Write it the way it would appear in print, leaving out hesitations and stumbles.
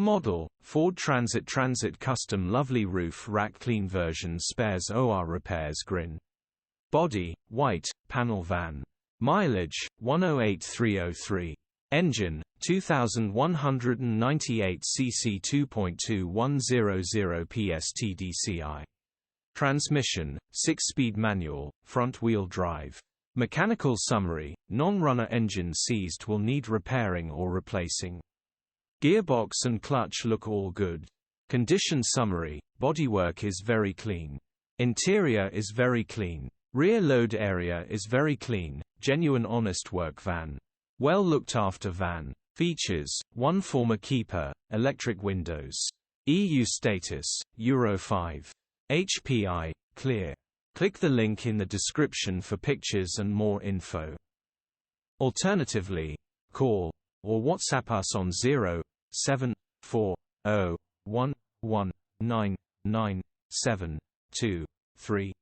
Model: Ford Transit Custom Lovely Roof Rack Clean Version Spares OR Repairs Grin. Body: white, panel van. Mileage: 108,303. Engine: 2198 cc 2.2100 PS TDCI. Transmission: 6-speed manual, front-wheel drive. Mechanical summary: non-runner engine seized, will need repairing or replacing. Gearbox and clutch look all good. Condition summary: bodywork is very clean. Interior is very clean. Rear load area is very clean. Genuine honest work van. Well looked after van. Features: 1 former keeper, electric windows. EU status: Euro 5. HPI, clear. Click the link in the description for pictures and more info. Alternatively, call or WhatsApp us on 07401199723.